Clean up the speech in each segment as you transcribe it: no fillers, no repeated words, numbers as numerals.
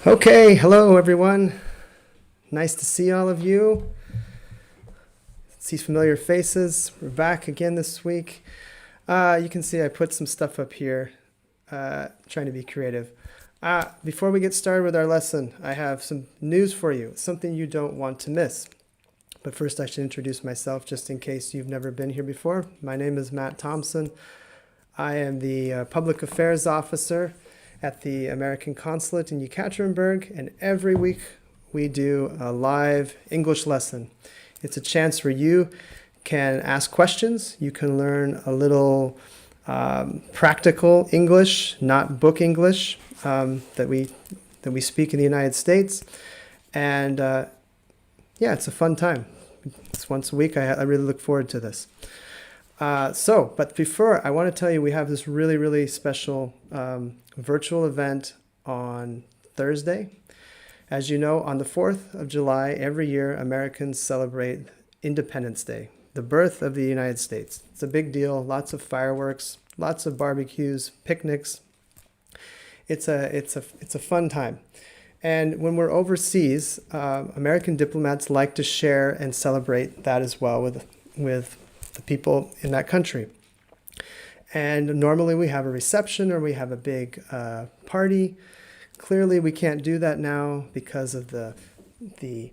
Okay, hello everyone. Nice to see all of you. See familiar faces. We're back again this week. You can see I put some stuff up here, trying to be creative. Before we get started with our lesson, I have some news for you, something you don't want to miss. But first I should introduce myself just in case you've never been here before. My name is Matt Thompson. I am the Public Affairs Officer at the American Consulate in Ekaterinburg, and every week we do a live English lesson. It's a chance where you can ask questions, you can learn a little practical English, not book English, that we speak in the United States. And yeah, it's a fun time. It's once a week. I really look forward to this. But before, I want to tell you we have this really, really special virtual event on Thursday. As you know, on the 4th of July, every year, Americans celebrate Independence Day, the birth of the United States. It's a big deal, lots of fireworks, lots of barbecues, picnics. It's a fun time. And when we're overseas, American diplomats like to share and celebrate that as well with the people in that country. And normally we have a reception or we have a big party. Clearly we can't do that now because of the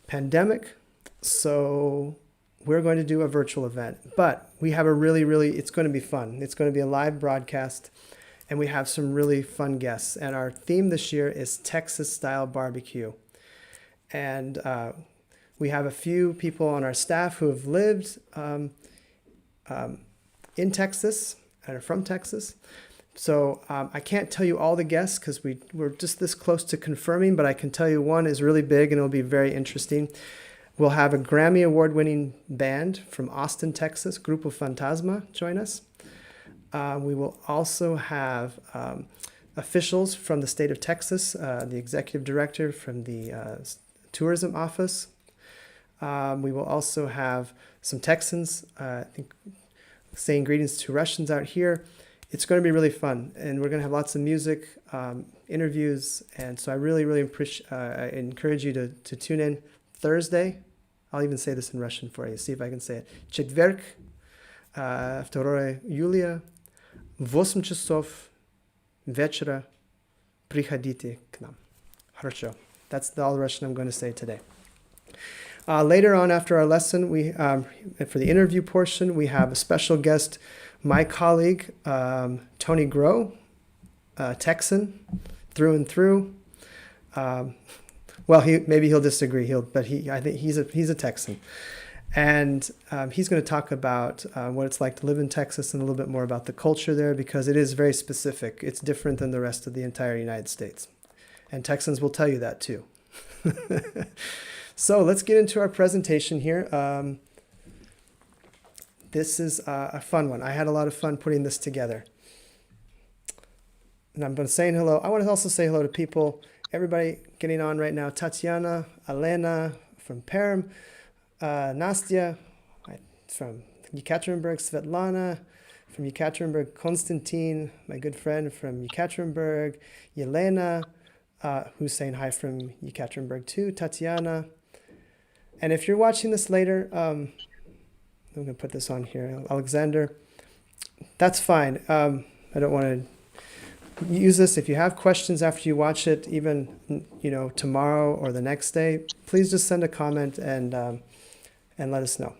pandemic. So we're going to do a virtual event. But we have it's going to be fun. It's going to be a live broadcast. And we have some really fun guests. And our theme this year is Texas-style barbecue. And we have a few people on our staff who have lived in Texas and are from Texas. So I can't tell you all the guests because we're just this close to confirming, but I can tell you one is really big and it'll be very interesting. We'll have a Grammy Award-winning band from Austin, Texas, Grupo Fantasma, join us. We will also have officials from the state of Texas, the executive director from the tourism office. We will also have some Texans, I think, saying greetings to Russians out here. It's going to be really fun, and we're going to have lots of music, interviews, and so I really, really encourage you to tune in Thursday. I'll even say this in Russian for you, see if I can say it. Четверг, 2 июля, 8 часов вечера, приходите к нам. Хорошо. That's all the Russian I'm going to say today. Later on after our lesson, for the interview portion, we have a special guest, my colleague, Toni Gro, Texan, through and through. Well, maybe he'll disagree, I think he's a Texan. And he's going to talk about what it's like to live in Texas and a little bit more about the culture there because it is very specific. It's different than the rest of the entire United States. And Texans will tell you that too. So let's get into our presentation here. This is a fun one. I had a lot of fun putting this together. And I'm going to say hello. I want to also say hello to people, everybody getting on right now. Tatiana, Elena from Perm, Nastya from Ekaterinburg, Svetlana from Ekaterinburg, Konstantin, my good friend from Ekaterinburg, Yelena, who's saying hi from Ekaterinburg too, Tatiana. And if you're watching this later, I'm going to put this on here, Alexander, that's fine. I don't want to use this. If you have questions after you watch it, even tomorrow or the next day, please just send a comment and let us know.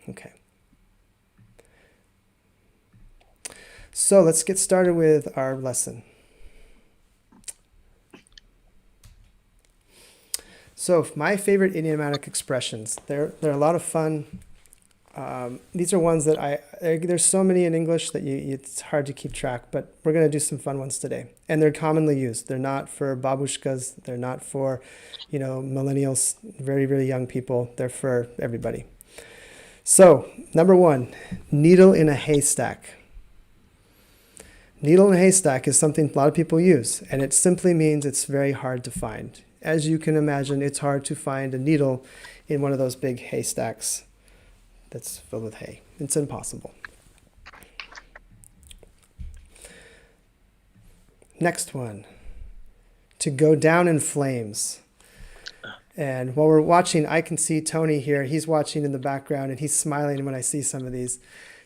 Okay. So let's get started with our lesson. So my favorite idiomatic expressions, they're a lot of fun. These are ones that there's so many in English that it's hard to keep track, but we're going to do some fun ones today. And they're commonly used. They're not for babushkas. They're not for, millennials, very, very young people. They're for everybody. So, number 1, needle in a haystack. Needle in a haystack is something a lot of people use, and it simply means it's very hard to find. As you can imagine, it's hard to find a needle in one of those big haystacks that's filled with hay. It's impossible. Next one. to go down in flames. And while we're watching, I can see Tony here. He's watching in the background, and he's smiling when I see some of these.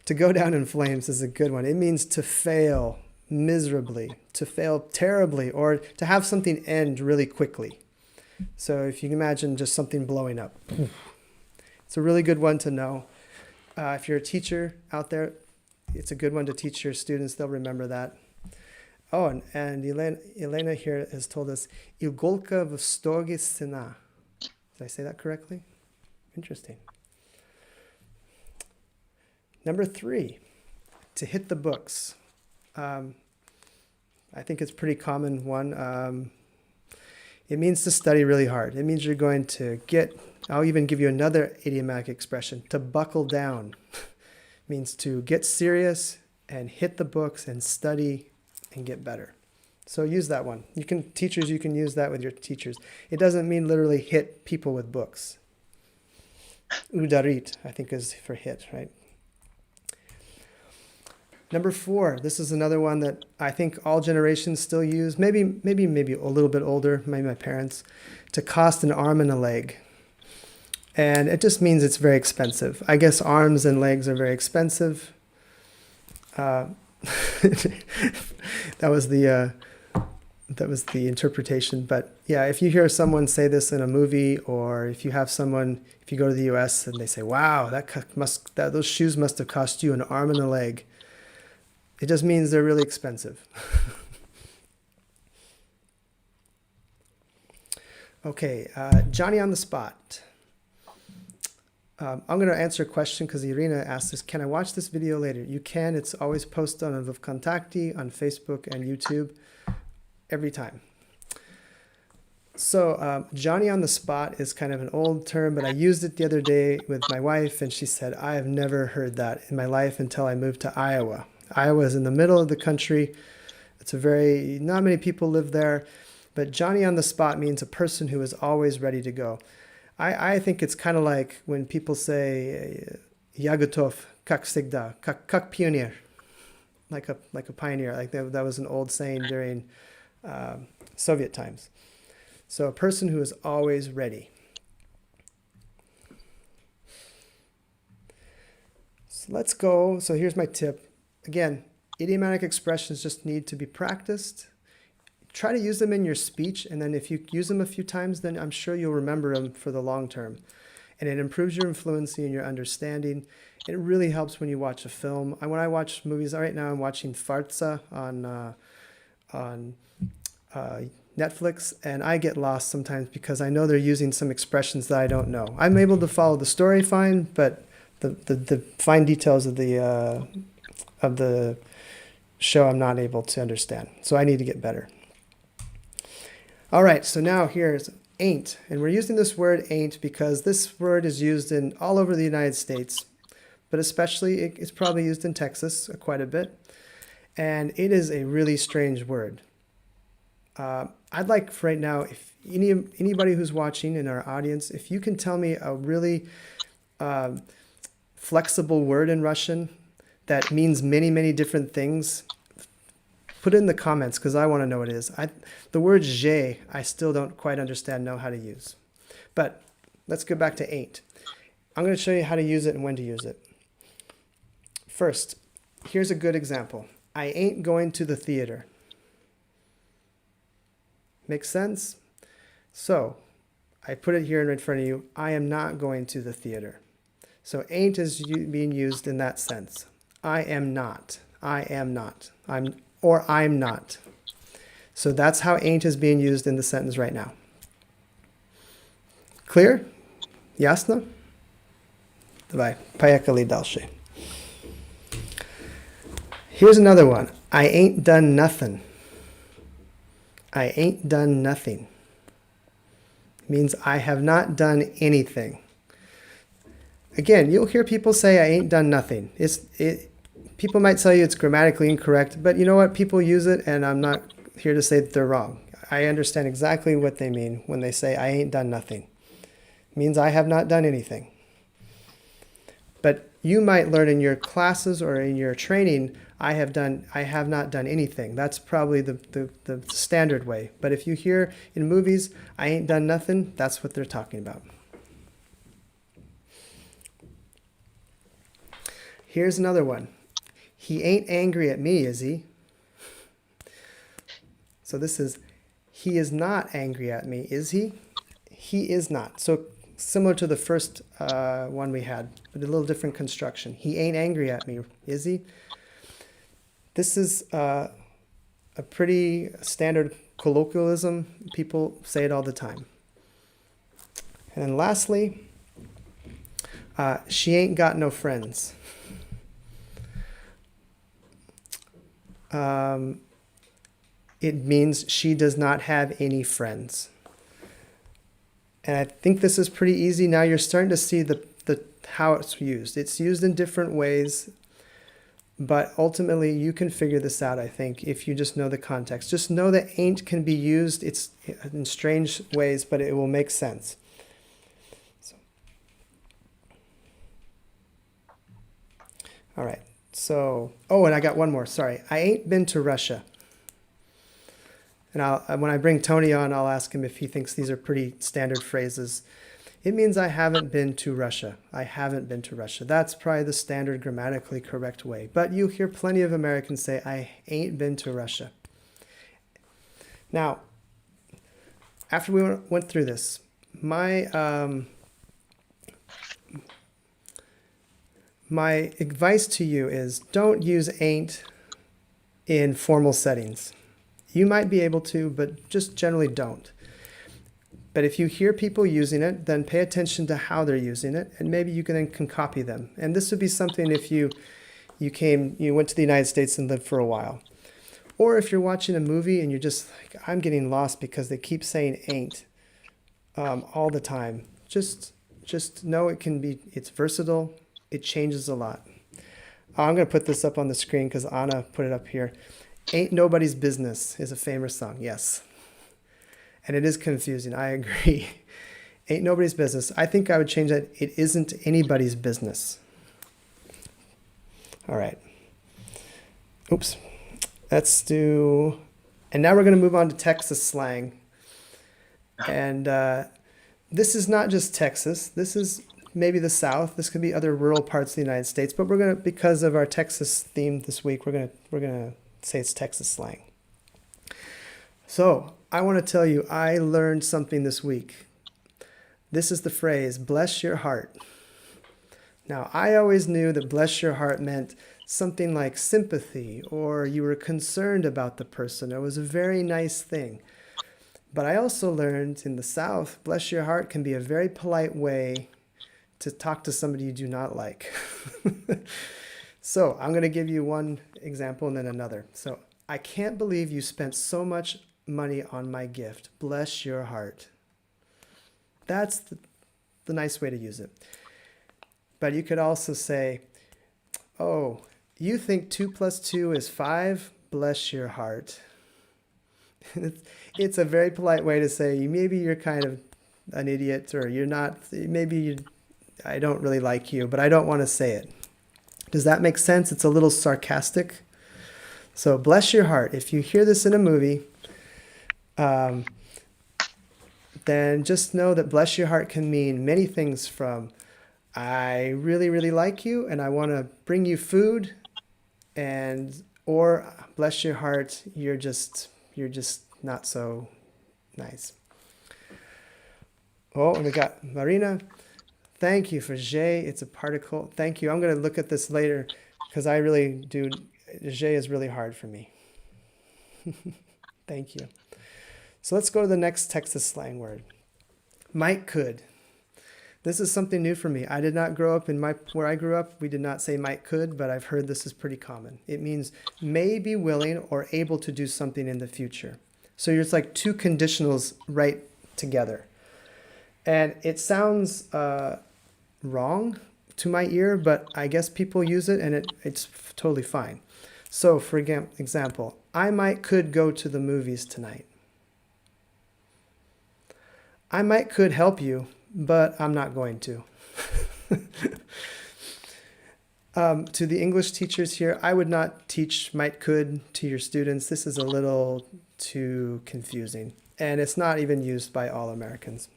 To go down in flames is a good one. It means to fail miserably, to fail terribly, or to have something end really quickly. So if you can imagine just something blowing up. It's a really good one to know. If you're a teacher out there, it's a good one to teach your students. They'll remember that. Oh, and Elena here has told us, Igolka v stogi sena. Did I say that correctly? Interesting. Number 3, to hit the books. I think it's a pretty common one. It means to study really hard. It means you're going to I'll even give you another idiomatic expression, to buckle down. It means to get serious and hit the books and study and get better. So use that one. You can use that with your teachers. It doesn't mean literally hit people with books. Udarit, I think, is for hit, right? Number 4, this is another one that I think all generations still use, maybe a little bit older, maybe my parents, to cost an arm and a leg. And it just means it's very expensive. I guess arms and legs are very expensive. That was the interpretation. But yeah, if you hear someone say this in a movie, or if you go to the US and they say, wow, those shoes must have cost you an arm and a leg. It just means they're really expensive. Okay, Johnny on the spot. I'm going to answer a question because Irina asked this. Can I watch this video later? You can. It's always posted on Vkontakte, on Facebook and YouTube, every time. So Johnny on the spot is kind of an old term, but I used it the other day with my wife, and she said, I have never heard that in my life until I moved to Iowa. Iowa is in the middle of the country. Not many people live there, but Johnny on the spot means a person who is always ready to go. I think it's kind of like when people say, "Ya gotov, kak всегда," kak pioneer, like a pioneer. Like that was an old saying during Soviet times. So a person who is always ready. So let's go. So here's my tip. Again, idiomatic expressions just need to be practiced. Try to use them in your speech, and then if you use them a few times, then I'm sure you'll remember them for the long term. And it improves your fluency and your understanding. It really helps when you watch a film. When I watch movies, right now I'm watching Farza on Netflix, and I get lost sometimes because I know they're using some expressions that I don't know. I'm able to follow the story fine, but the fine details of the show I'm not able to understand. So I need to get better. All right, so now here's ain't. And we're using this word ain't because this word is used all over the United States, but especially it's probably used in Texas quite a bit. And it is a really strange word. I'd like for right now, if anybody who's watching in our audience, if you can tell me a really flexible word in Russian that means many, many different things, put it in the comments because I want to know what it is. The word je, I still don't quite know how to use. But let's go back to ain't. I'm going to show you how to use it and when to use it. First, here's a good example. I ain't going to the theater. Make sense? So, I put it here in front of you. I am not going to the theater. So ain't is being used in that sense. I am not. I am not. I'm not. So that's how ain't is being used in the sentence right now. Clear? Ясно? Давай, поехали дальше. Here's another one. I ain't done nothing. I ain't done nothing. Means I have not done anything. Again, you'll hear people say I ain't done nothing. People might tell you it's grammatically incorrect, but you know what? People use it, and I'm not here to say that they're wrong. I understand exactly what they mean when they say I ain't done nothing. It means I have not done anything. But you might learn in your classes or in your training, I have not done anything. That's probably the standard way. But if you hear in movies, I ain't done nothing, that's what they're talking about. Here's another one. He ain't angry at me, is he? So this is, he is not angry at me, is he? He is not. So similar to the first one we had, but a little different construction. He ain't angry at me, is he? This is a pretty standard colloquialism. People say it all the time. And then lastly, she ain't got no friends. It means she does not have any friends. And I think this is pretty easy. Now you're starting to see the how it's used. It's used in different ways, but ultimately you can figure this out, I think, if you just know the context. Just know that ain't can be used in strange ways, but it will make sense. So. All right. So, and I got one more. Sorry. I ain't been to Russia. And when I bring Tony on, I'll ask him if he thinks these are pretty standard phrases. It means I haven't been to Russia. I haven't been to Russia. That's probably the standard grammatically correct way. But you hear plenty of Americans say, I ain't been to Russia. Now, after we went through this, my advice to you is don't use ain't in formal settings. You might be able to, but just generally don't. But if you hear people using it, then pay attention to how they're using it, and maybe you can copy them. And this would be something if you went to the United States and lived for a while. Or if you're watching a movie and you're just like, I'm getting lost because they keep saying ain't all the time. Just know it's versatile. It changes a lot. I'm going to put this up on the screen because Anna put it up here. Ain't Nobody's Business is a famous song, yes. And it is confusing, I agree. Ain't nobody's business. I think I would change that. It isn't anybody's business. All right. Oops. Let's do, and now we're going to move on to Texas slang. And this is not just Texas. This is maybe the South. This could be other rural parts of the United States. But we're going to, because of our Texas theme this week, we're going to say it's Texas slang. So I want to tell you, I learned something this week. This is the phrase, bless your heart. Now, I always knew that bless your heart meant something like sympathy, or you were concerned about the person. It was a very nice thing. But I also learned in the South, bless your heart can be a very polite way to talk to somebody you do not like. So I'm going to give you one example and then another. So I can't believe you spent so much money on my gift. Bless your heart. That's the nice way to use it. But you could also say, oh, you think 2 + 2 is 5? Bless your heart. It's a very polite way to say maybe you're kind of an idiot, or you're not, I don't really like you, but I don't want to say it. Does that make sense? It's a little sarcastic. So bless your heart. If you hear this in a movie, then just know that bless your heart can mean many things, from I really, really like you and I want to bring you food, or bless your heart, you're just not so nice. Oh, and we got Marina. Thank you for J. It's a particle. Thank you. I'm going to look at this later because I really do. J is really hard for me. Thank you. So let's go to the next Texas slang word. Might could. This is something new for me. I did not grow up where I grew up. We did not say might could, but I've heard this is pretty common. It means may be willing or able to do something in the future. So it's like two conditionals right together. And it sounds wrong to my ear, but I guess people use it and it's totally fine. So for example, I might could go to the movies tonight. I might could help you, but I'm not going to. To the English teachers here, I would not teach might could to your students. This is a little too confusing, and it's not even used by all Americans.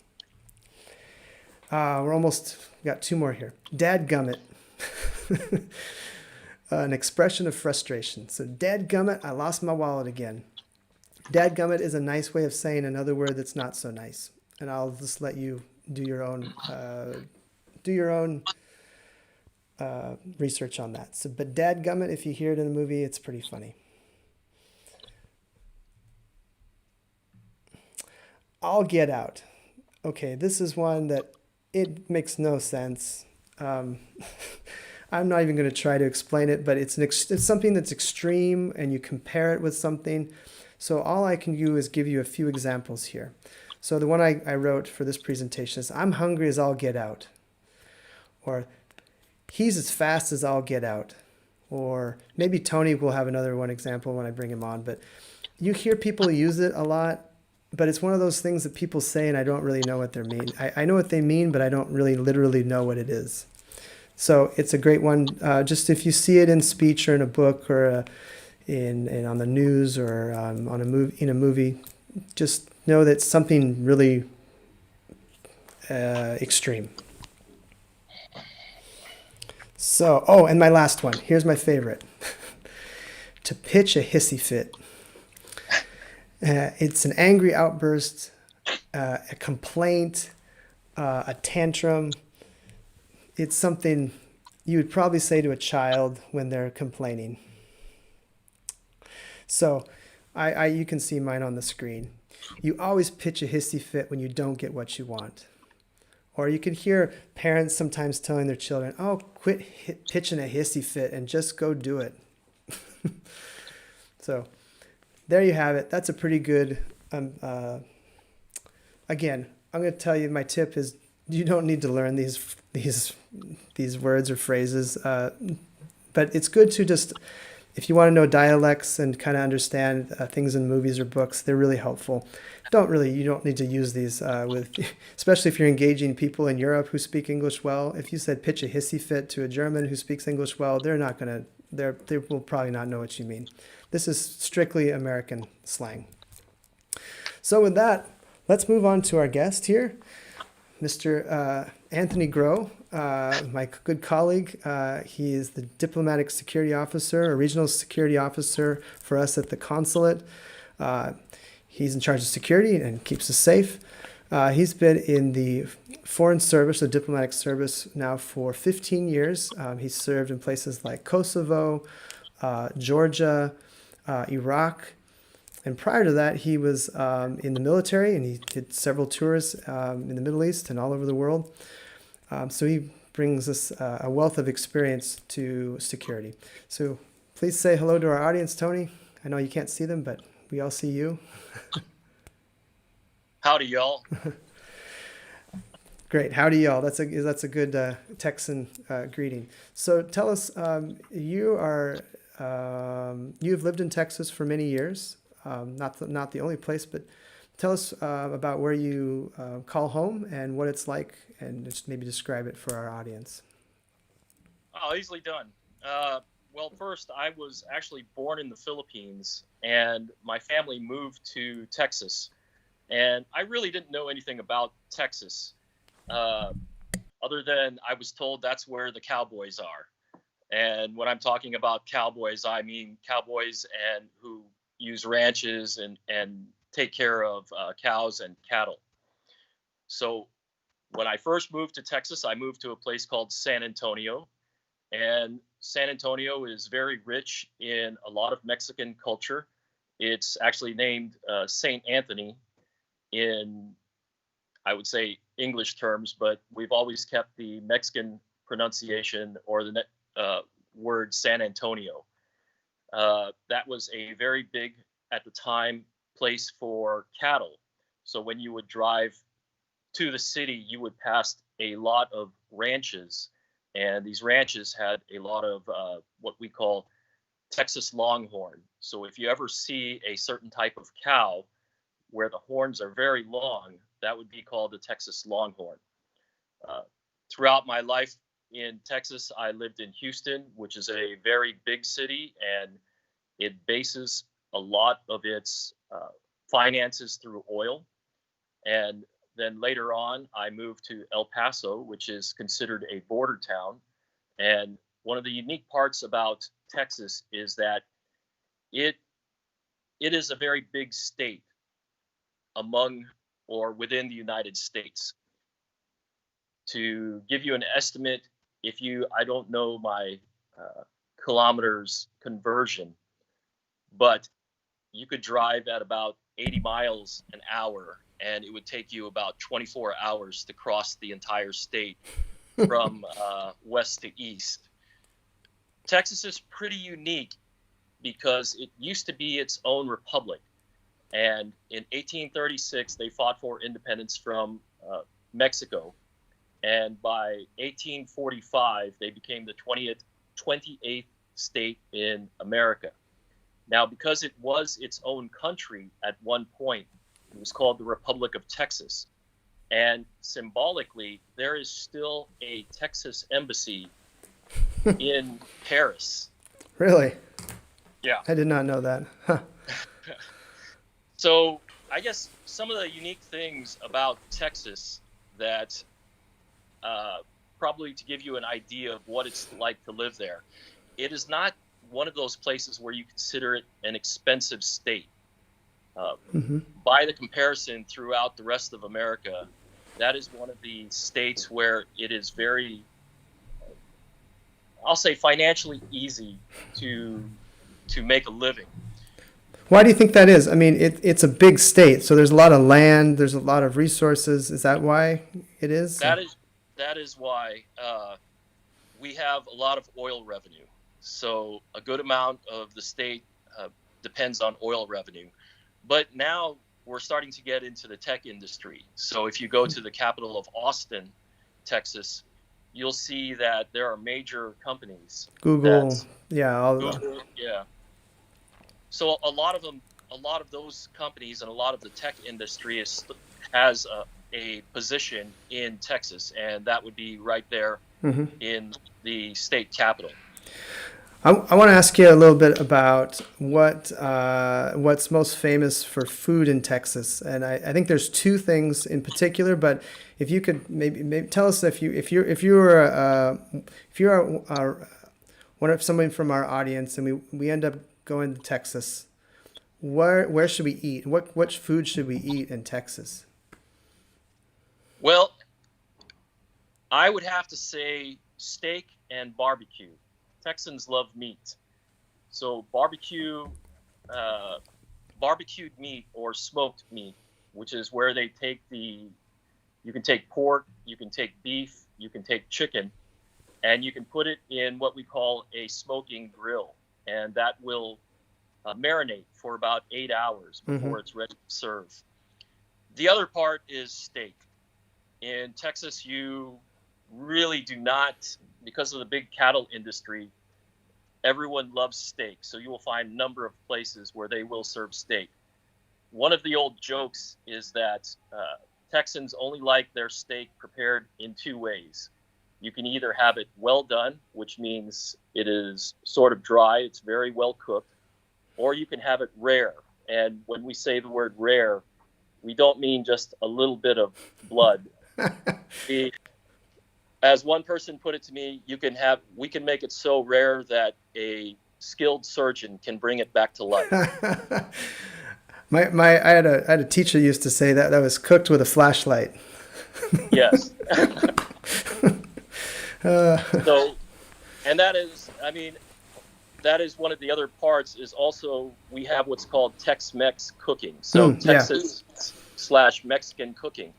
We're almost got two more here. Dadgummit. An expression of frustration. So dadgummit, I lost my wallet again. Dadgummit is a nice way of saying another word that's not so nice, and I'll just let you do your own research on that. So, but dadgummit, if you hear it in a movie, it's pretty funny. I'll get out. Okay, this is one that it makes no sense. I'm not even going to try to explain it, but it's something that's extreme, and you compare it with something. So all I can do is give you a few examples here. So the one I wrote for this presentation is, I'm hungry as all get out. Or, he's as fast as all get out. Or maybe Tony will have another one example when I bring him on. But you hear people use it a lot, but it's one of those things that people say and I don't really know what they mean. I know what they mean, but I don't really literally know what it is. So it's a great one. Just if you see it in speech or in a book or in on the news or on a movie, just know that it's something really extreme. So, oh, and my last one. Here's my favorite. To pitch a hissy fit. It's an angry outburst, a complaint, a tantrum. It's something you would probably say to a child when they're complaining. So you can see mine on the screen. You always pitch a hissy fit when you don't get what you want. Or you can hear parents sometimes telling their children, oh, quit pitching a hissy fit and just go do it. So there you have it. That's a pretty good, again, I'm going to tell you my tip is you don't need to learn these words or phrases, but it's good to just, if you want to know dialects and kind of understand things in movies or books, they're really helpful. You don't need to use these especially if you're engaging people in Europe who speak English well. If you said pitch a hissy fit to a German who speaks English well, they will probably not know what you mean. This is strictly American slang. So with that, let's move on to our guest here, Mr. Anthony Gro, my good colleague. He is the diplomatic security officer, or regional security officer for us at the consulate. He's in charge of security and keeps us safe. He's been in the foreign service, the diplomatic service, now for 15 years. He's served in places like Kosovo, Georgia, Iraq. And prior to that, he was in the military, and he did several tours in the Middle East and all over the world. So he brings us a wealth of experience to security. So please say hello to our audience, Tony. I know you can't see them, but we all see you. Howdy, y'all. Great. Howdy, y'all. That's a good Texan greeting. So tell us, you've lived in Texas for many years. Not the only place, but tell us about where you call home and what it's like, and just maybe describe it for our audience. Oh, easily done. Well, first, I was actually born in the Philippines, and my family moved to Texas. And I really didn't know anything about Texas, other than I was told that's where the cowboys are. And when I'm talking about cowboys, I mean cowboys and who use ranches and take care of cows and cattle. So when I first moved to Texas, I moved to a place called San Antonio. And San Antonio is very rich in a lot of Mexican culture. It's actually named St. Anthony in, I would say, English terms, but we've always kept the Mexican pronunciation or the word San Antonio. That was a very big, at the time, place for cattle. So when you would drive to the city, you would pass a lot of ranches. And these ranches had a lot of what we call Texas Longhorn. So if you ever see a certain type of cow where the horns are very long, that would be called the Texas Longhorn. Throughout my life, in Texas, I lived in Houston, which is a very big city, and it bases a lot of its finances through oil. And then later on, I moved to El Paso, which is considered a border town. And one of the unique parts about Texas is that it is a very big state among or within the United States. To give you an estimate, I don't know my kilometers conversion, but you could drive at about 80 miles an hour, and it would take you about 24 hours to cross the entire state from west to east. Texas is pretty unique because it used to be its own republic. And in 1836, they fought for independence from Mexico. And by 1845, they became the 28th state in America. Now, because it was its own country at one point, it was called the Republic of Texas. And symbolically, there is still a Texas embassy in Paris. Really? Yeah. I did not know that. Huh. So I guess some of the unique things about Texas that probably to give you an idea of what it's like to live there, it is not one of those places where you consider it an expensive state. By the comparison throughout the rest of America, that is one of the states where it is very, I'll say, financially easy to make a living. Why do you think that is? I mean, it's a big state, so there's a lot of land, there's a lot of resources. Is that why it is? That is why we have a lot of oil revenue. So a good amount of the state depends on oil revenue. But now we're starting to get into the tech industry. So if you go to the capital of Austin, Texas, you'll see that there are major companies. Google, Google, yeah. So a lot of those companies and a lot of the tech industry has a position in Texas, and that would be right there in the state capital. I want to ask you a little bit about what's most famous for food in Texas, and I think there's two things in particular. But if you could maybe tell us if you are someone from our audience and we end up going to Texas, where should we eat? What food should we eat in Texas? Well, I would have to say steak and barbecue. Texans love meat. So barbecued meat or smoked meat, which is where they take you can take pork, you can take beef, you can take chicken, and you can put it in what we call a smoking grill. And that will marinate for about 8 hours before it's ready to serve. The other part is steak. In Texas, you really do not, because of the big cattle industry, everyone loves steak. So you will find a number of places where they will serve steak. One of the old jokes is that Texans only like their steak prepared in two ways. You can either have it well done, which means it is sort of dry, it's very well cooked, or you can have it rare. And when we say the word rare, we don't mean just a little bit of blood. As one person put it to me, we can make it so rare that a skilled surgeon can bring it back to life. I had a teacher who used to say that was cooked with a flashlight. Yes. So, and that is one of the other parts is also we have what's called Tex-Mex cooking. So Texas / Mexican cooking.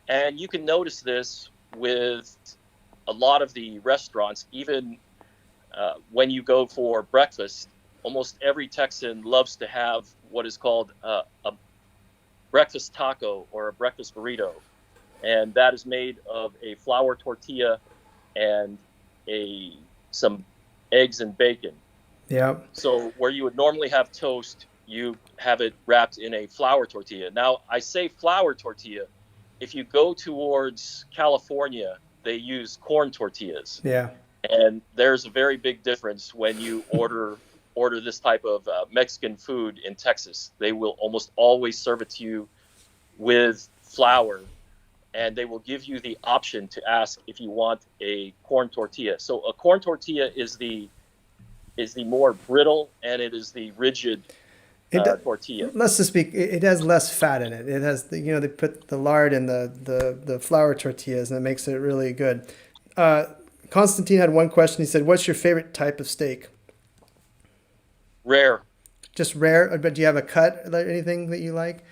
And you can notice this with a lot of the restaurants, even when you go for breakfast, almost every Texan loves to have what is called a breakfast taco or a breakfast burrito. And that is made of a flour tortilla and some eggs and bacon. Yeah. So where you would normally have toast, you have it wrapped in a flour tortilla. Now, I say flour tortilla. If you go towards California, they use corn tortillas. Yeah. And there's a very big difference when you order this type of Mexican food in Texas. They will almost always serve it to you with flour, and they will give you the option to ask if you want a corn tortilla. So a corn tortilla is the more brittle, and it is the rigid tortilla. Let's just speak. It has less fat in it. It has they put the lard in the flour tortillas, and it makes it really good. Constantine had one question. He said, "What's your favorite type of steak?" Rare. Just rare, but do you have a cut or anything that you like?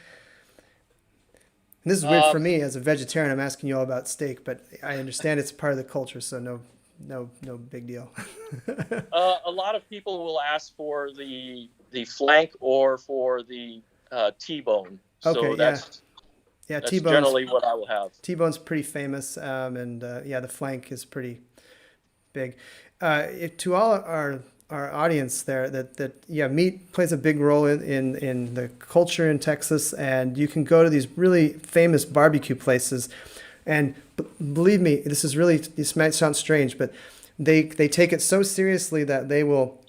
And this is weird for me as a vegetarian. I'm asking you all about steak, but I understand it's part of the culture, so no big deal. A lot of people will ask for the flank or for the T-bone. Okay, so that's T-bone's generally what I will have. T-bone's pretty famous, and the flank is pretty big. To all our audience there, that meat plays a big role in the culture in Texas, and you can go to these really famous barbecue places, and believe me, this might sound strange, but they take it so seriously that they will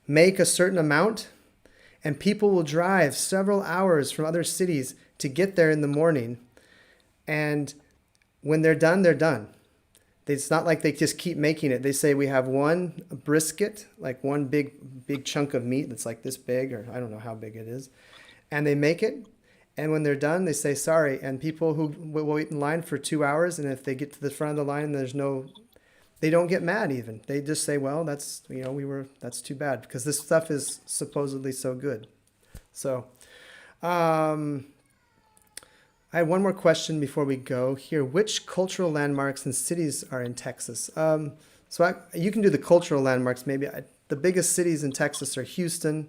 make a certain amount, and people will drive several hours from other cities to get there in the morning, and when they're done, they're done. It's not like they just keep making it. They say we have one brisket, like one big chunk of meat that's like this big, or I don't know how big it is. And they make it. And when they're done, they say sorry. And people who will wait in line for 2 hours, and if they get to the front of the line, they don't get mad even. They just say, well, that's too bad, because this stuff is supposedly so good. So, I have one more question before we go here. Which cultural landmarks and cities are in Texas? You can do the cultural landmarks. Maybe the biggest cities in Texas are Houston.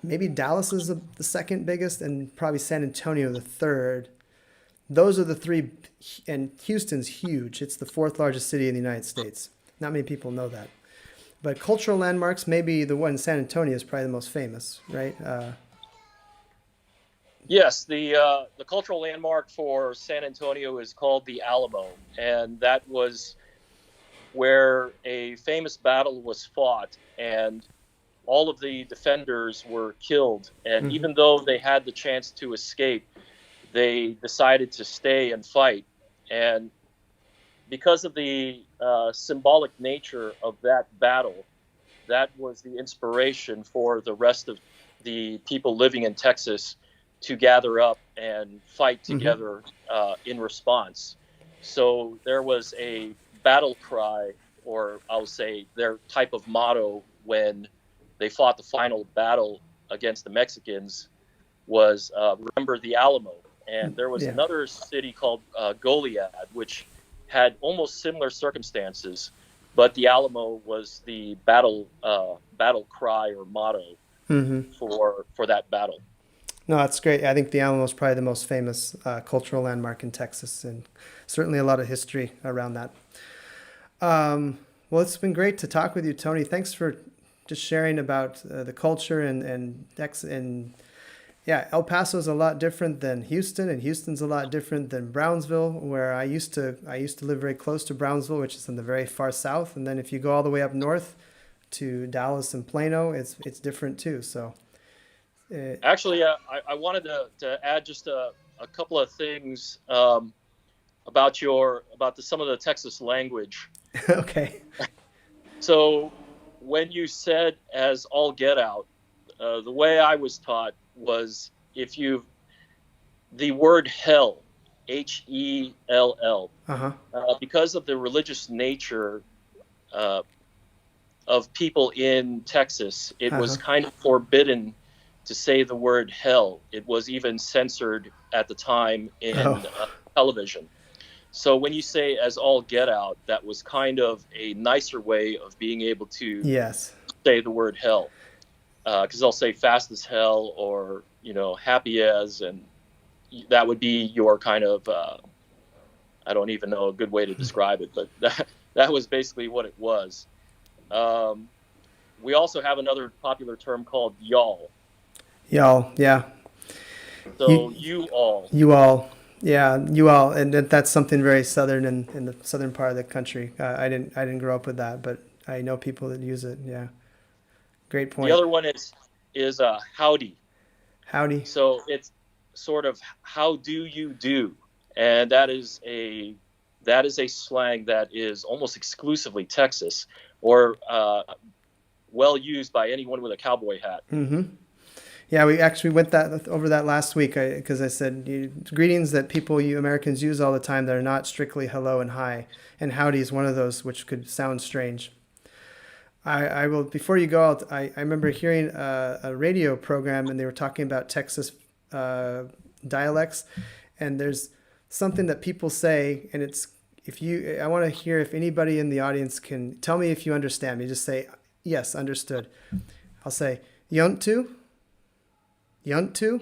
Maybe Dallas is the second biggest, and probably San Antonio the third. Those are the three, and Houston's huge. It's the fourth largest city in the United States. Not many people know that. But cultural landmarks, maybe the one in San Antonio is probably the most famous, right? Yes, the cultural landmark for San Antonio is called the Alamo, and that was where a famous battle was fought, and all of the defenders were killed. And even though they had the chance to escape, they decided to stay and fight. And because of the symbolic nature of that battle, that was the inspiration for the rest of the people living in Texas to gather up and fight together in response. So there was a battle cry, or I'll say their type of motto when they fought the final battle against the Mexicans was remember the Alamo. And there was another city called Goliad, which had almost similar circumstances, but the Alamo was the battle cry or motto for that battle. No, that's great. I think the Alamo is probably the most famous cultural landmark in Texas, and certainly a lot of history around that. Well, it's been great to talk with you, Tony. Thanks for just sharing about the culture and El Paso is a lot different than Houston, and Houston's a lot different than Brownsville, where I used to live very close to Brownsville, which is in the very far south. And then if you go all the way up north to Dallas and Plano, it's different too. So. Actually, I wanted to add just a couple of things about some of the Texas language. Okay. So when you said "as all get out," the way I was taught was the word hell, Hell, because of the religious nature of people in Texas, it was kind of forbidden to say the word hell. It was even censored at the time in television. So when you say "as all get out," that was kind of a nicer way of being able to say the word hell. Because they'll say "fast as hell" or "happy as," and that would be your kind of I don't even know a good way to describe it, but that was basically what it was. We also have another popular term called y'all. Y'all, yeah. So you all. Yeah, you all, and that's something very southern in the southern part of the country. I didn't grow up with that, but I know people that use it. Yeah, great The point. other one is howdy. Howdy. So it's sort of how do you do, and that is a slang that is almost exclusively Texas, or well used by anyone with a cowboy hat. Mm-hmm. Yeah, we actually went over that last week because I said greetings that you Americans use all the time that are not strictly hello and hi, and howdy is one of those which could sound strange. I will, before you go out, I remember hearing a radio program and they were talking about Texas dialects, and there's something that people say, and I want to hear if anybody in the audience can tell me if you understand me. Just say, yes, understood. I'll say, yunt to? Yunt to?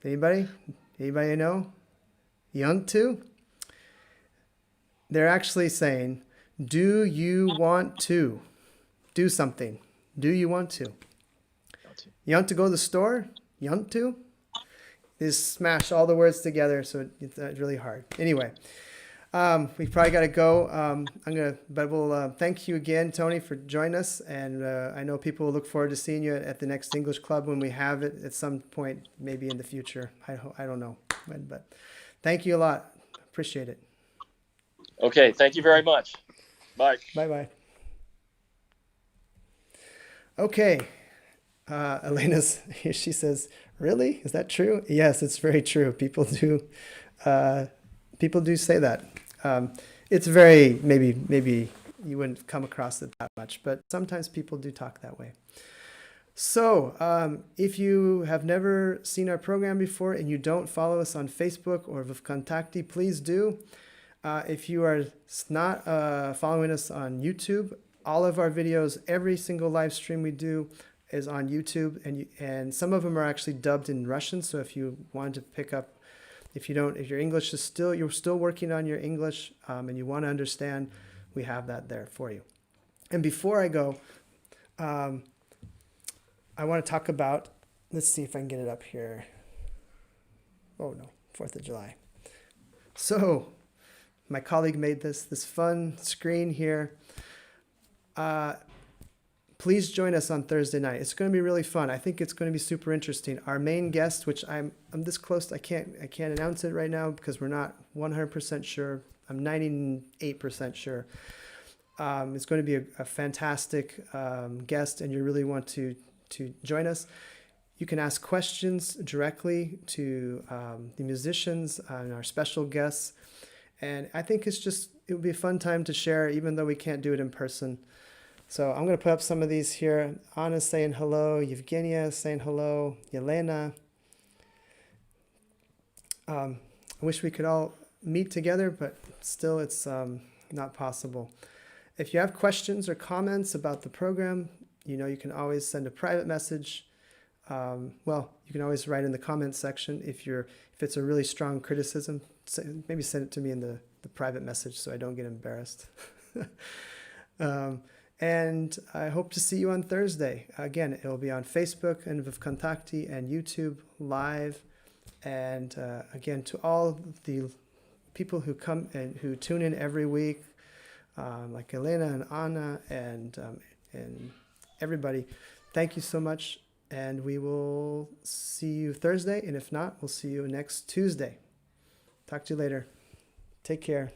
Anybody? Anybody know? Yunt to? They're actually saying, do you want to do something? Do you want to? You want to go to the store? You want to? Just smash all the words together, so it's really hard. Anyway, we probably got to go. But we'll thank you again, Tony, for joining us. And I know people will look forward to seeing you at the next English club when we have it at some point, maybe in the future. I don't know when, but thank you a lot. Appreciate it. Okay, thank you very much. Bye. Bye-bye. Okay. Elena's here. She says, really? Is that true? Yes, it's very true. People do say that. It's very, maybe you wouldn't come across it that much, but sometimes people do talk that way. So if you have never seen our program before and you don't follow us on Facebook or Vkontakte, please do. If you are not following us on YouTube, all of our videos, every single live stream we do is on YouTube, and some of them are actually dubbed in Russian. So if you wanted to pick up, if your English is you're still working on your English, and you want to understand, we have that there for you. And before I go, I want to talk about, let's see if I can get it up here. Oh no, 4th of July. So my colleague made this fun screen here. Please join us on Thursday night. It's going to be really fun. I think it's going to be super interesting. Our main guest, which I'm this close, I can't announce it right now because we're not 100% sure. I'm 98% sure. It's going to be a fantastic guest, and you really want to join us. You can ask questions directly to the musicians and our special guests. And I think it would be a fun time to share, even though we can't do it in person. So I'm going to put up some of these here. Anna's saying hello. Evgenia saying hello. Yelena. I wish we could all meet together, but still it's not possible. If you have questions or comments about the program, you can always send a private message. You can always write in the comments section. If it's a really strong criticism, maybe send it to me in the private message so I don't get embarrassed. And I hope to see you on Thursday. Again, it will be on Facebook and Vkontakte and YouTube live. And again, to all the people who come and who tune in every week, like Elena and Anna and everybody, thank you so much. And we will see you Thursday. And if not, we'll see you next Tuesday. Talk to you later. Take care.